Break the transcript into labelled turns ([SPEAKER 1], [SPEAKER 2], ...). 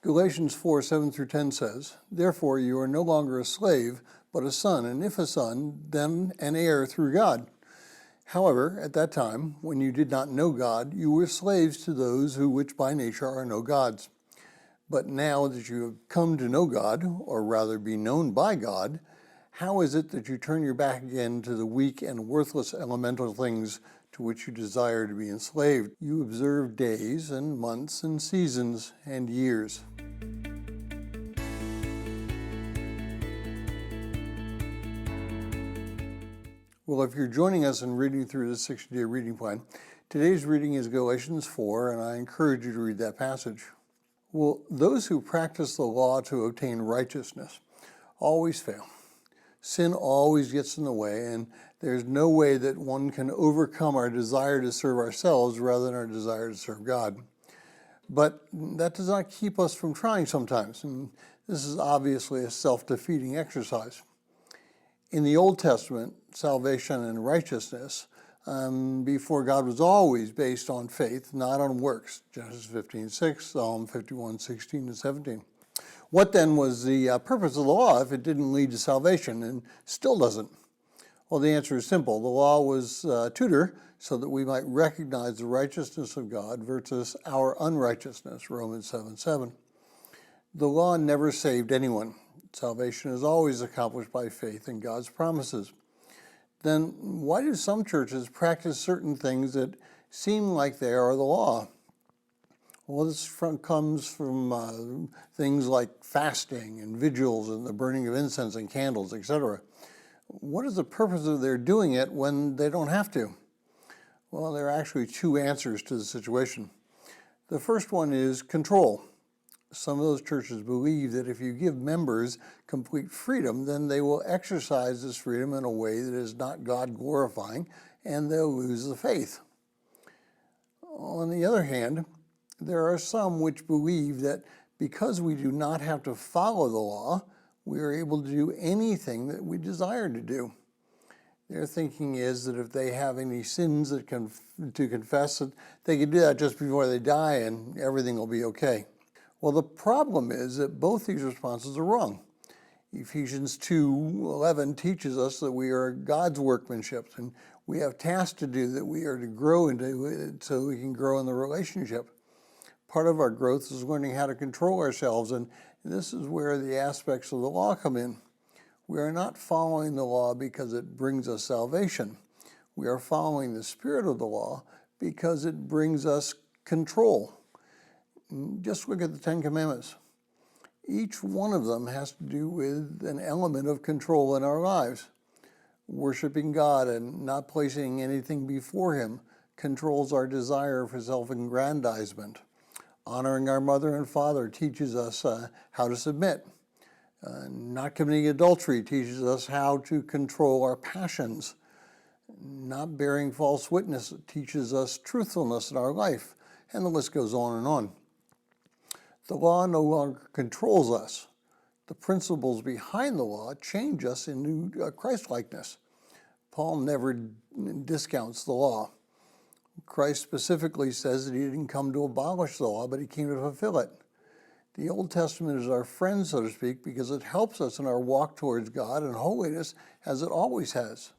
[SPEAKER 1] Galatians 4:7-10 says, "Therefore you are no longer a slave, but a son, and if a son, then an heir through God. However, at that time, when you did not know God, you were slaves to those which by nature are no gods. But now that you have come to know God, or rather be known by God, how is it that you turn your back again to the weak and worthless elemental things to which you desire to be enslaved? You observe days and months and seasons and years." Well, if you're joining us in reading through the 60-day reading plan, today's reading is Galatians 4, and I encourage you to read that passage. Well, those who practice the law to obtain righteousness always fail. Sin always gets in the way, and there's no way that one can overcome our desire to serve ourselves rather than our desire to serve God. But that does not keep us from trying sometimes, and this is obviously a self-defeating exercise. In the Old Testament, salvation and righteousness before God was always based on faith, not on works. Genesis 15:6, Psalm 51:16-17. What then was the purpose of the law if it didn't lead to salvation and still doesn't? Well, the answer is simple. The law was a tutor so that we might recognize the righteousness of God versus our unrighteousness, Romans 7:7. The law never saved anyone. Salvation is always accomplished by faith in God's promises. Then why do some churches practice certain things that seem like they are the law? Well, this comes from things like fasting and vigils and the burning of incense and candles, etc. What is the purpose of their doing it when they don't have to? Well, there are actually two answers to the situation. The first one is control. Some of those churches believe that if you give members complete freedom, then they will exercise this freedom in a way that is not God-glorifying, and they'll lose the faith. On the other hand, there are some which believe that because we do not have to follow the law, we are able to do anything that we desire to do. Their thinking is that if they have any sins to confess, that they can do that just before they die and everything will be okay. Well, the problem is that both these responses are wrong. Ephesians 2:11 teaches us that we are God's workmanship, and we have tasks to do that we are to grow into it so we can grow in the relationship. Part of our growth is learning how to control ourselves, and this is where the aspects of the law come in. We are not following the law because it brings us salvation. We are following the spirit of the law because it brings us control. Just look at the Ten Commandments. Each one of them has to do with an element of control in our lives. Worshiping God and not placing anything before Him controls our desire for self-aggrandizement. Honoring our mother and father teaches us how to submit. Not committing adultery teaches us how to control our passions. Not bearing false witness teaches us truthfulness in our life, and the list goes on and on. The law no longer controls us. The principles behind the law change us into Christ-likeness. Paul never discounts the law. Christ specifically says that He didn't come to abolish the law, but He came to fulfill it. The Old Testament is our friend, so to speak, because it helps us in our walk towards God and holiness, as it always has.